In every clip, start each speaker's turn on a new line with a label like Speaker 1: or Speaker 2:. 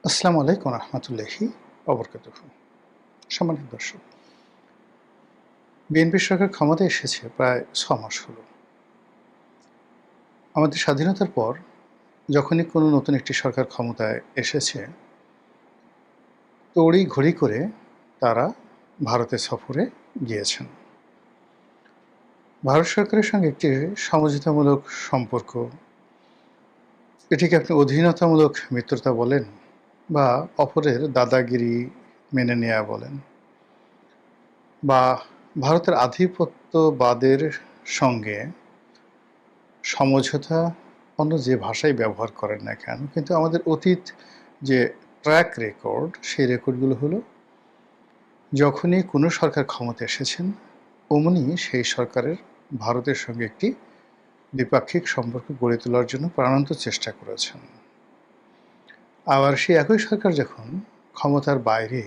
Speaker 1: আসসালামু আলাইকুম রহমতুল্লাহি অবরকাতুহু। সম্মানিত দর্শক, বিএনপি সরকার ক্ষমতায় এসেছে প্রায় ৬ মাস হলো। আমাদের স্বাধীনতার পর যখনই কোনো নতুন একটি সরকার ক্ষমতায় এসেছে, তড়িঘড়ি করে তারা ভারতে সফরে গিয়েছেন। ভারত সরকারের সঙ্গে একটি সমঝোতামূলক সম্পর্ক, এটিকে আপনি অধীনতামূলক মিত্রতা বলেন বা অপরের দাদাগিরি মেনে নেয়া বলেন, বা ভারতের আধিপত্যবাদের সঙ্গে সমঝোতা, অন্য যে ভাষাই ব্যবহার করেন না কেন, কিন্তু আমাদের অতীত যে ট্র্যাক রেকর্ড, সেই রেকর্ডগুলো হলো যখনই কোনো সরকার ক্ষমতা এসেছেন অমনি সেই সরকারের ভারতের সঙ্গে একটি দ্বিপাক্ষিক সম্পর্ক গড়ে তোলার জন্য প্রাণান্ত চেষ্টা করেছেন। আবার সেই একই সরকার যখন ক্ষমতার বাইরে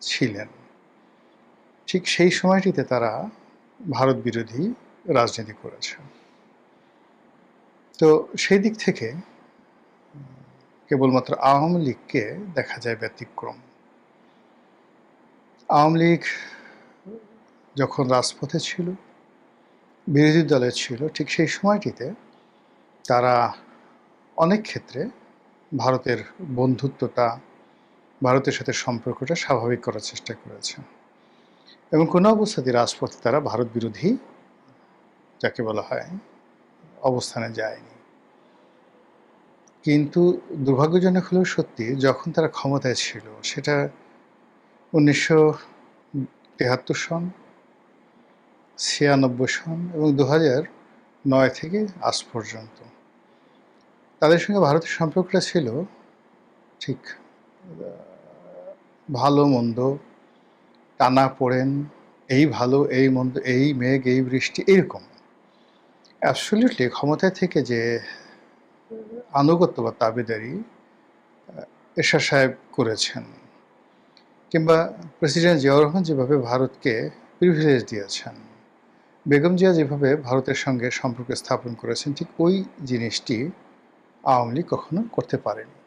Speaker 1: ছিলেন, ঠিক সেই সময়টিতে তারা ভারত বিরোধী রাজনীতি করেছেন। তো সেই দিক থেকে কেবলমাত্র আওয়ামী লীগকে দেখা যায় ব্যতিক্রম। আওয়ামী লীগ যখন রাজপথে ছিল, বিরোধী দলে ছিল, ঠিক সেই সময়টিতে তারা অনেক ক্ষেত্রে ভারতের বন্ধুত্বটা, ভারতের সাথে সম্পর্কটা স্বাভাবিক করার চেষ্টা করেছে এবং কোনো অবস্থাতেই রাজপথে তারা ভারত বিরোধী, যাকে বলা হয়, অবস্থানে যায়নি। কিন্তু দুর্ভাগ্যজনক হলেও সত্যি, যখন তারা ক্ষমতায় ছিল, সেটা ১৯৭৩ সন, ৯৬ সন এবং ২০০৯ থেকে আজ পর্যন্ত তাদের সঙ্গে ভারতের সম্পর্কটা ছিল ঠিক ভালো মন্দ, টানাপোড়েন, এই ভালো এই মন্দ, এই মেঘ এই বৃষ্টি, এরকম। অ্যাবসলিউটলি ক্ষমতায় থেকে যে আনুগত্য বা তাবেদারি এরশাদ সাহেব করেছেন, কিংবা প্রেসিডেন্ট জিয়াউর রহমান যেভাবে ভারতকে প্রিভিলেজ দিয়েছেন, বেগম জিয়া যেভাবে ভারতের সঙ্গে সম্পর্ক স্থাপন করেছেন, ঠিক ওই জিনিসটি আওয়ামী লীগ কখনো করতে পারেনি।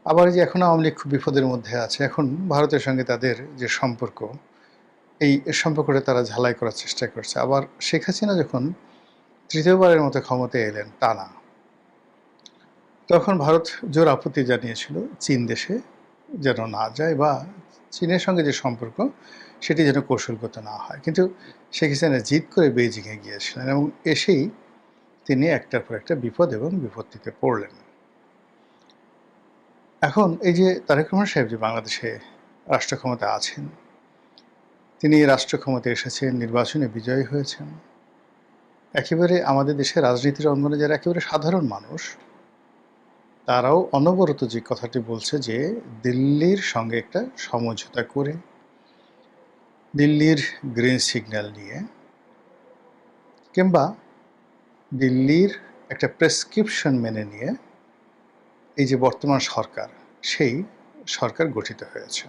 Speaker 1: আবার যে এখন আওয়ামী লীগ খুব বিপদের মধ্যে আছে, এখন ভারতের সঙ্গে তাদের যে সম্পর্ক, এই সম্পর্কটা তারা ঝালাই করার চেষ্টা করছে। আবার শেখ হাসিনা যখন তৃতীয়বারের মতো ক্ষমতায় এলেন টানা, তখন ভারত জোর আপত্তি জানিয়েছিল চীন দেশে যেন না যায়, বা চীনের সঙ্গে যে সম্পর্ক সেটি যেন কৌশলগত না হয়। কিন্তু শেখ হাসিনা জিদ করে বেইজিংয়ে গিয়েছিলেন এবং এসেই তিনি একটার পর একটা বিপদ এবং বিপত্তিতে পড়লেন। এখন এই যে তারেক রহমান সাহেব যে বাংলাদেশে রাষ্ট্র ক্ষমতায় আছেন, তিনি রাষ্ট্র ক্ষমতায় এসেছেন, নির্বাচনে বিজয়ী হয়েছেন। একেবারে আমাদের দেশের রাজনীতির অঙ্গনে যারা একেবারে সাধারণ মানুষ, তারাও অনবরত যে কথাটি বলছে যে দিল্লির সঙ্গে একটা সমঝোতা করে, দিল্লির গ্রিন সিগন্যাল নিয়ে, কিংবা দিল্লির একটা প্রেসক্রিপশন মেনে নিয়ে এই যে বর্তমান সরকার, সেই সরকার গঠিত হয়েছে।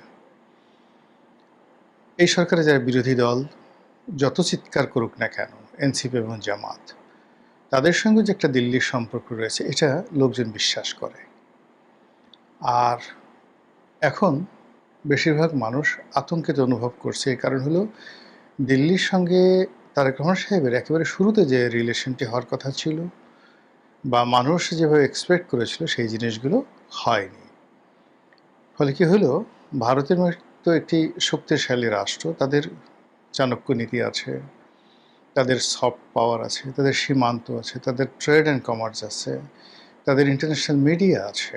Speaker 1: এই সরকারে যারা বিরোধী দল যত চিৎকার করুক না কেন, এনসিপি এবং জামাত, তাদের সঙ্গে যে একটা দিল্লির সম্পর্ক রয়েছে, এটা লোকজন বিশ্বাস করে। আর এখন বেশিরভাগ মানুষ আতঙ্কিত অনুভব করছে। এই কারণ হলো, দিল্লির সঙ্গে তারেক রহমান সাহেবের একেবারে শুরুতে যে রিলেশনটি হওয়ার কথা ছিল বা মানুষ যেভাবে এক্সপেক্ট করেছিল, সেই জিনিসগুলো হয়নি। ফলে কি হলো, ভারতের মতো একটি শক্তিশালী রাষ্ট্র, তাদের চাণক্য নীতি আছে, তাদের সফট পাওয়ার আছে, তাদের সীমান্ত আছে, তাদের ট্রেড অ্যান্ড কমার্স আছে, তাদের ইন্টারন্যাশনাল মিডিয়া আছে,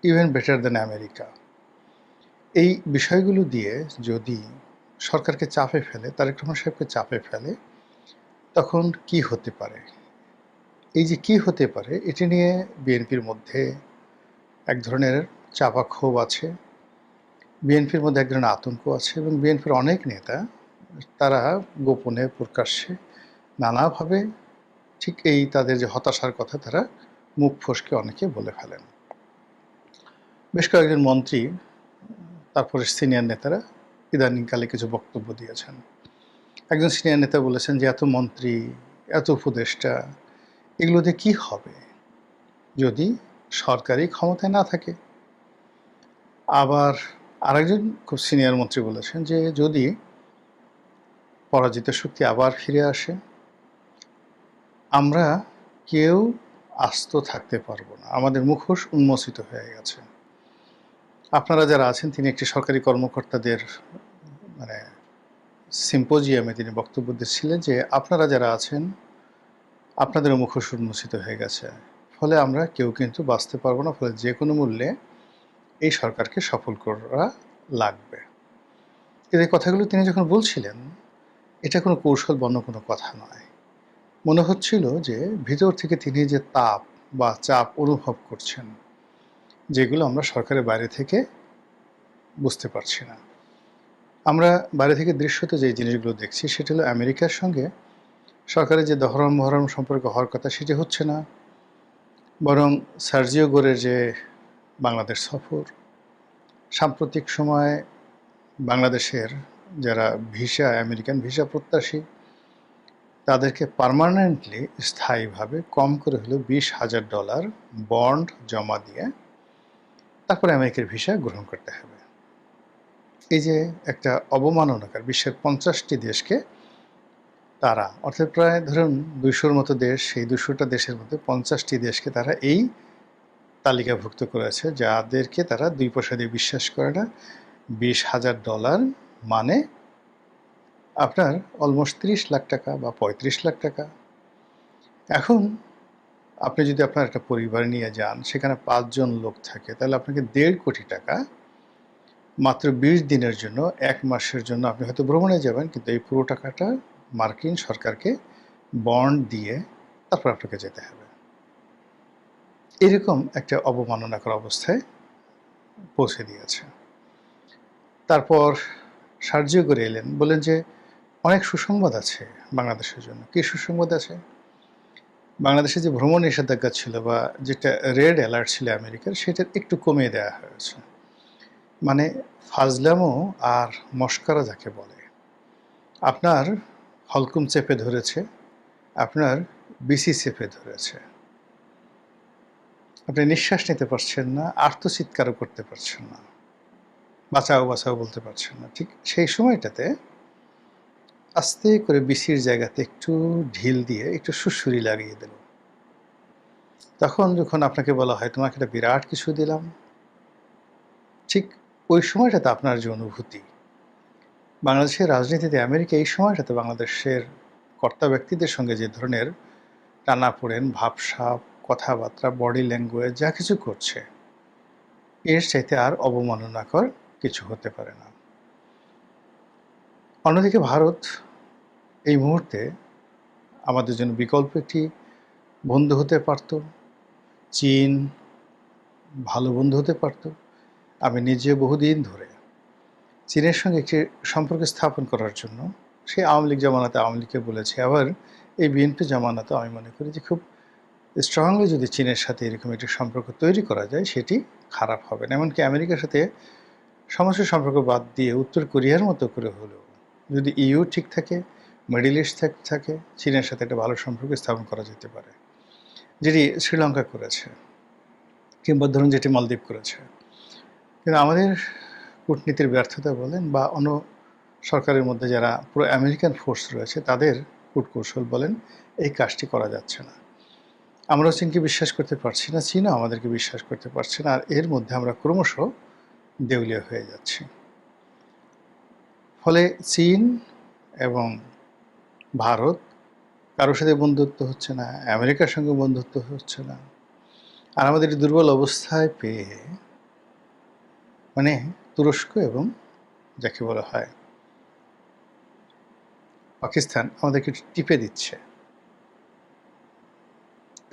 Speaker 1: ইভেন বেটার দ্যান আমেরিকা। এই বিষয়গুলো দিয়ে যদি সরকারকে চাপে ফেলে, তারেক রহমান সাহেবকে চাপে ফেলে, তখন কি হতে পারে? এই যে কি হতে পারে, এটি নিয়ে বিএনপির মধ্যে এক ধরনের চাপা ক্ষোভ আছে, বিএনপির মধ্যে এক ধরনের আতঙ্ক আছে এবং বিএনপির অনেক নেতা, তারা গোপনে প্রকাশ্যে নানাভাবে ঠিক এই তাদের যে হতাশার কথা, তারা মুখ ফসকে অনেকে বলে ফেলেন। বেশ কয়েকজন মন্ত্রী, তারপরে সিনিয়র নেতারা ইদানিংকালে কিছু বক্তব্য দিয়েছেন। একজন সিনিয়র নেতা বলেছেন যে এত মন্ত্রী, এত উপদেষ্টা, এগুলো দিয়ে কী হবে যদি সরকারি ক্ষমতায় না থাকে? আবার আরেকজন খুব সিনিয়র মন্ত্রী বলেছেন যে যদি পরাজিত শক্তি আবার ফিরে আসে, আমরা কেউ আস্ত থাকতে পারবো না, আমাদের মুখোশ উন্মোচিত হয়ে গেছে। আপনারা যারা আছেন, তিনি একটি সরকারি কর্মকর্তাদের মানে সিম্পোজিয়ামে তিনি বক্তব্য দিচ্ছিলেন যে আপনারা যারা আছেন আপনাদের মুখোশ উন্মোচিত হয়ে গেছে, ফলে আমরা কেউ কিন্তু বাঁচতে পারবো না, ফলে যে কোনো মূল্যে এই সরকারকে সফল করা লাগবে। কিন্তু এই কথাগুলো তিনি যখন বলছিলেন, এটা কোনো কৌশলবদ্ধ কোনো কথা নয়। মনে হচ্ছিল যে ভিতর থেকে তিনি যে তাপ বা চাপ অনুভব করছেন, যেগুলো আমরা সরকারের বাইরে থেকে বুঝতে পারছি না। আমরা বাইরে থেকে দৃশ্যত যে জিনিসগুলো দেখছি সেটা হলো আমেরিকার সঙ্গে সরকারের যে দহরম মহরম সম্পর্ক হওয়ার কথা সেটি হচ্ছে না, বরং সার্জিও গোরের যে বাংলাদেশ সফর, সাম্প্রতিক সময়ে বাংলাদেশের যারা আমেরিকান ভিসা প্রত্যাশী তাদেরকে পার্মানেন্টলি স্থায়ীভাবে কম করে হলেও $20,000 বন্ড জমা দিয়ে তারপরে আমেরিকার ভিসা গ্রহণ করতে হবে। এই যে একটা অবমাননাকার বিশ্বের 50টি দেশকে তারা, অর্থাৎ প্রায় ধরুন 200-র মতো দেশ, সেই 200টা দেশের মধ্যে 50টি দেশকে তারা এই তালিকাভুক্ত করেছে, যাদেরকে তারা 2 পয়সা দিয়ে বিশ্বাস করে না। $20,000 মানে আপনার অলমোস্ট 30 লাখ টাকা বা 35 লাখ টাকা। এখন আপনি যদি আপনার একটা পরিবার নিয়ে যান, সেখানে 5 জন লোক থাকে, তাহলে আপনাকে 1.5 কোটি টাকা মাত্র 20 দিনের জন্য, 1 মাসের জন্য আপনি হয়তো ভ্রমণে যাবেন, কিন্তু এই পুরো টাকাটা মার্কিন সরকারকে বন্ড দিয়ে তারপর আপনাকে যেতে হবে। এরকম একটা অবমাননাকর অবস্থায় পৌঁছে দিয়েছে। তারপর সাহায্য করে এলেন, বললেন যে অনেক সুসংবাদ আছে বাংলাদেশের জন্য। কী সুসংবাদ আছে? বাংলাদেশে যে ভ্রমণ নিষেধাজ্ঞা ছিল বা যেটা রেড অ্যালার্ট ছিল আমেরিকার, সেটা একটু কমিয়ে দেওয়া হয়েছে। মানে ফাজলামো আর মশকরা যাকে বলে, আপনার হলকুম চেপে ধরেছে, আপনার বিসি চেপে ধরেছে, আপনি নিঃশ্বাস নিতে পারছেন না, আর্তচিৎকারও করতে পারছেন না, বাঁচাও বাঁচাও বলতে পারছেন না। ঠিক সেই সময়টাতে আস্তে করে বিসির জায়গাতে একটু ঢিল দিয়ে একটু সুড়সুড়ি লাগিয়ে দিল। তখন যখন আপনাকে বলা হয় তোমাকে একটা বিরাট কিছু দিলাম, ঠিক ওই সময়টাতে আপনার যে অনুভূতি, বাংলাদেশের রাজনীতিতে আমেরিকা এই সময়টাতে বাংলাদেশের কর্তা ব্যক্তিদের সঙ্গে যে ধরনের টানাপোড়েন, ভাবসাব, কথাবার্তা, বডি ল্যাঙ্গুয়েজ যা কিছু করছে, এর চাইতে আর অবমাননাকর কিছু হতে পারে না। অন্যদিকে ভারত এই মুহূর্তে আমাদের জন্য বিকল্প একটি বন্ধু হতে পারত, চীন ভালো বন্ধু হতে পারত। আমি নিজে বহুদিন ধরে চীনের সঙ্গে একটি সম্পর্ক স্থাপন করার জন্য সেই আওয়ামী লীগ জামানাতে আওয়ামী লীগকে বলেছি, আবার এই বিএনপি জামানাতে আমি মনে করি যে খুব স্ট্রংলি যদি চীনের সাথে এরকম একটি সম্পর্ক তৈরি করা যায়, সেটি খারাপ হবে না। এমনকি আমেরিকার সাথে সমস্ত সম্পর্ক বাদ দিয়ে উত্তর কোরিয়ার মতো করে হলেও যদি ইউ ঠিক থাকে, মিডল ইস্ট থাকে, চীনের সাথে একটা ভালো সম্পর্ক স্থাপন করা যেতে পারে, যেটি শ্রীলঙ্কা করেছে, কিংবা ধরুন যেটি মালদ্বীপ করেছে। কিন্তু আমাদের কূটনীতির ব্যর্থতা বলেন বা অন্য সরকারের মধ্যে যারা পুরো আমেরিকান ফোর্স রয়েছে তাদের কূটকৌশল বলেন, এই কাজটি করা যাচ্ছে না। আমরাও চীনকে বিশ্বাস করতে পারছি না, চীনও আমাদেরকে বিশ্বাস করতে পারছে না, আর এর মধ্যে আমরা ক্রমশ দেউলিয়া হয়ে যাচ্ছি। ফলে চীন এবং ভারত কারোর সাথে বন্ধুত্ব হচ্ছে না, আমেরিকার সঙ্গে বন্ধুত্ব হচ্ছে না, আর আমাদের দুর্বল অবস্থায় পেয়ে মানে তুরস্ক এবং যাকে বলা হয় পাকিস্তান আমাদেরকে টিপে দিচ্ছে।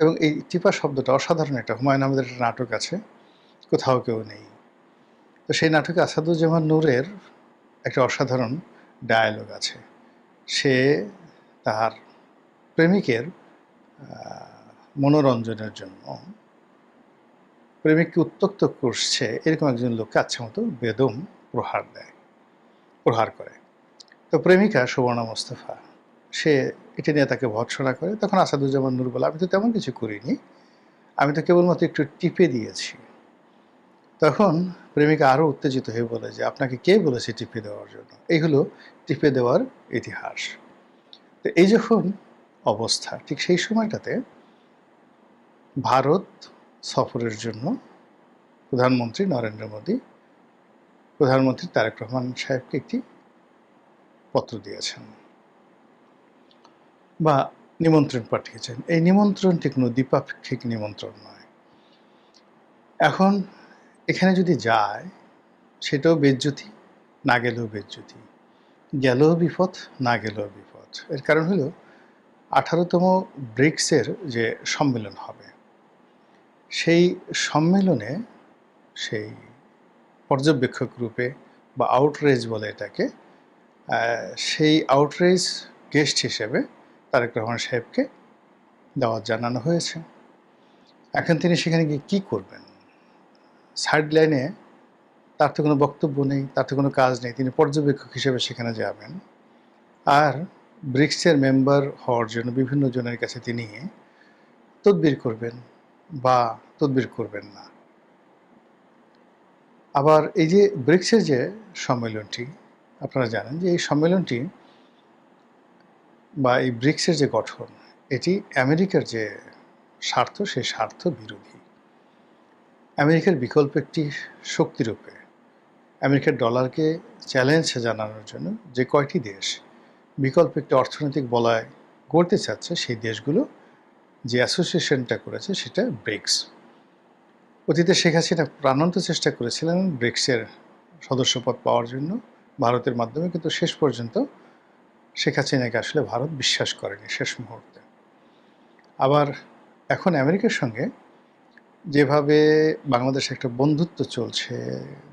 Speaker 1: এবং এই টিপা শব্দটা অসাধারণ। একটা হুমায়ুন আহমেদের একটা নাটক আছে, কোথাও কেউ নেই। তো সেই নাটকে আসাদুজ্জামান নূরের একটা অসাধারণ ডায়ালগ আছে। সে তার প্রেমিকের মনোরঞ্জনের জন্য প্রেমিককে উত্ত্যক্ত করছে এরকম একজন লোককে আচ্ছা মতো বেদম প্রহার করে। তো প্রেমিকা সুবর্ণা মোস্তফা সে এটা নিয়ে তাকে ভর্ৎসনা করে। তখন আসাদুজ্জামান নূর বলে, আমি তো তেমন কিছু করিনি, আমি তো কেবলমাত্র একটু টিপে দিয়েছি। তখন প্রেমিকা আরও উত্তেজিত হয়ে বলে যে আপনাকে কে বলেছে টিপে দেওয়ার জন্য। এই হলো টিপে দেওয়ার ইতিহাস। তো এই যখন অবস্থা, ঠিক সেই সময়টাতে ভারত সফরের জন্য প্রধানমন্ত্রী নরেন্দ্র মোদী প্রধানমন্ত্রী তারেক রহমান সাহেবকে একটি পত্র দিয়েছেন বা নিমন্ত্রণ পাঠিয়েছেন। এই নিমন্ত্রণটি কোনো দ্বিপাক্ষিক নিমন্ত্রণ নয়। এখন এখানে যদি যায় সেটাও বেজ্জতি, না গেলেও বেজ্জতি, গেলেও বিপদ, না গেলেও বিপদ। এর কারণ হলো 18তম ব্রিক্সের যে সম্মেলন হবে, সেই সম্মেলনে সেই পর্যবেক্ষক রূপে বা আউটরেজ বলে এটাকে, সেই আউটরেজ গেস্ট হিসেবে তারেক রহমান সাহেবকে দাওয়াত জানানো হয়েছে। এখন তিনি সেখানে গিয়ে কী করবেন? সাইড লাইনে তার তো কোনো বক্তব্য নেই, তার তো কোনো কাজ নেই, তিনি পর্যবেক্ষক হিসেবে সেখানে যাবেন। আর ব্রিক্সের মেম্বার হওয়ার জন্য বিভিন্ন জনের কাছে তিনি তদবির করবেন বা তদবির করবেন না। আবার এই যে ব্রিক্সের যে সম্মেলনটি, আপনারা জানেন যে এই সম্মেলনটি বা এই ব্রিক্সের যে গঠন, এটি আমেরিকার যে স্বার্থ, সেই স্বার্থ বিরোধী। আমেরিকার বিকল্প একটি শক্তিরূপে আমেরিকার ডলারকে চ্যালেঞ্জ জানানোর জন্য যে কয়টি দেশ বিকল্প একটি অর্থনৈতিক বলয় গড়তে চাচ্ছে, সেই দেশগুলো যে অ্যাসোসিয়েশনটা করেছে সেটা ব্রিক্স। অতীতে শেখ হাসিনা প্রাণান্ত চেষ্টা করেছিলেন ব্রিক্সের সদস্যপদ পাওয়ার জন্য ভারতের মাধ্যমে, কিন্তু শেষ পর্যন্ত শেখ হাসিনাকে আসলে ভারত বিশ্বাস করেনি শেষ মুহূর্তে। আবার এখন আমেরিকার সঙ্গে যেভাবে বাংলাদেশে একটা বন্ধুত্ব চলছে,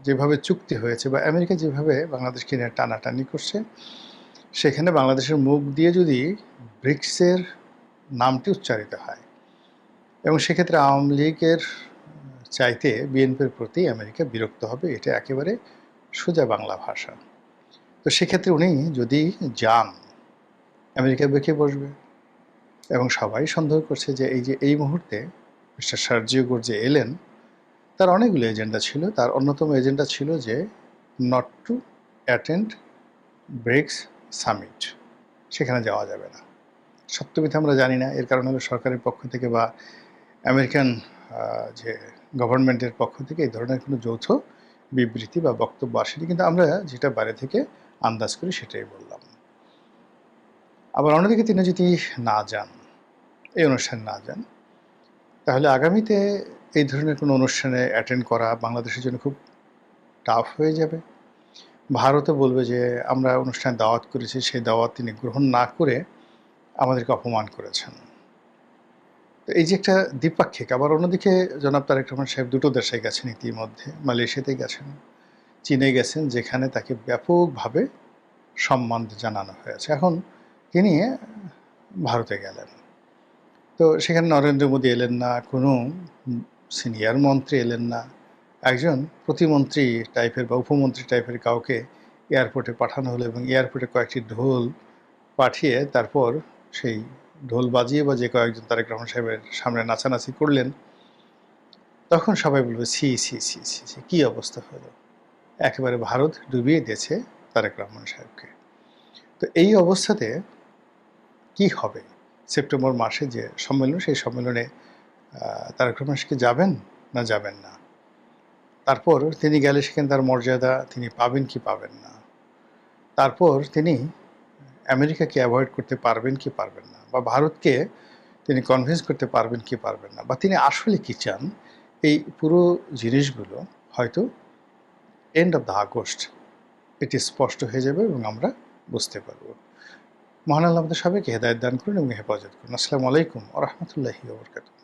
Speaker 1: যেভাবে চুক্তি হয়েছে বা আমেরিকা যেভাবে বাংলাদেশকে নিয়ে টানাটানি করছে, সেখানে বাংলাদেশের মুখ দিয়ে যদি ব্রিক্সের নামটি উচ্চারিত হয় এবং সেক্ষেত্রে আওয়ামী লীগের চাইতে বিএনপির প্রতি আমেরিকা বিরক্ত হবে, এটা একেবারে সোজা বাংলা ভাষা। তো সেক্ষেত্রে উনি যদি যান, আমেরিকা বেঁকে বসবে। এবং সবাই সন্দেহ করছে যে এই মুহূর্তে মিস্টার সার্জিও গোর্জে এলেন, তার অনেকগুলো এজেন্ডা ছিল। তার অন্যতম এজেন্ডা ছিল যে not to attend BRICS summit, সেখানে যাওয়া যাবে না। সত্য মিথ্যা আমরা জানি না, এর কারণ হলো সরকারের পক্ষ থেকে বা আমেরিকান যে গভর্নমেন্টের পক্ষ থেকে এই ধরনের কোনো যৌথ বিবৃতি বা বক্তব্য আসেনি, কিন্তু আমরা যেটা বাইরে থেকে আন্দাজ করি সেটাই বললাম। আবার অন্যদিকে তিনি যদি না যান, এই অনুষ্ঠানে না যান, তাহলে আগামীতে এই ধরনের কোনো অনুষ্ঠানে অ্যাটেন্ড করা বাংলাদেশের জন্য খুব টাফ হয়ে যাবে। ভারতও বলবে যে আমরা অনুষ্ঠানে দাওয়াত করেছি, সেই দাওয়াত তিনি গ্রহণ না করে আমাদেরকে অপমান করেছেন। তো এই যে একটা দ্বিপাক্ষিক। আবার অন্যদিকে জনাব তারেক রহমান সাহেব দুটো দেশে গেছেন ইতিমধ্যে, মালয়েশিয়াতে গেছেন, চীনে গেছেন, যেখানে তাকে ব্যাপকভাবে সম্মান জানানো হয়েছে। এখন তিনি ভারতে গেলেন, তো সেখানে নরেন্দ্র মোদী এলেন না, কোনো সিনিয়র মন্ত্রী এলেন না, একজন প্রতিমন্ত্রী টাইপের বা উপমন্ত্রী টাইপের কাউকে এয়ারপোর্টে পাঠানো হলো এবং এয়ারপোর্টে কয়েকটি ঢোল পাঠিয়ে তারপর সেই ঢোল বাজিয়ে বা যে কয়েকজন তারেক রহমান সাহেবের সামনে নাচানাচি করলেন। তখন সবাই বলবে সি সি সি সি সি, কী অবস্থা হলো, একেবারে ভারত ডুবিয়ে দিয়েছে তারেক রহমান সাহেবকে। তো এই অবস্থাতে কি হবে? সেপ্টেম্বর মাসে যে সম্মেলন, সেই সম্মেলনে তারেক রহমান সাহেব যাবেন না যাবেন না? তারপর তিনি গেলে সেখানে তার মর্যাদা তিনি পাবেন কি পাবেন না? তারপর তিনি আমেরিকাকে অ্যাভয়েড করতে পারবেন কি পারবেন না? বা ভারতকে তিনি কনভিন্স করতে পারবেন কি পারবেন না? বা তিনি আসলে কি চান? এই পুরো জিনিসগুলো হয়তো এন্ড অফ দ্য আগস্ট এটি স্পষ্ট হয়ে যাবে এবং আমরা বুঝতে পারব। মহান আল্লাহ আমাদের সবাইকে হেদায়েত দান করুন এবং হেফাজত করুন। আসসালামু আলাইকুম ওয়া রাহমাতুল্লাহি ওয়া বারাকাতুহু।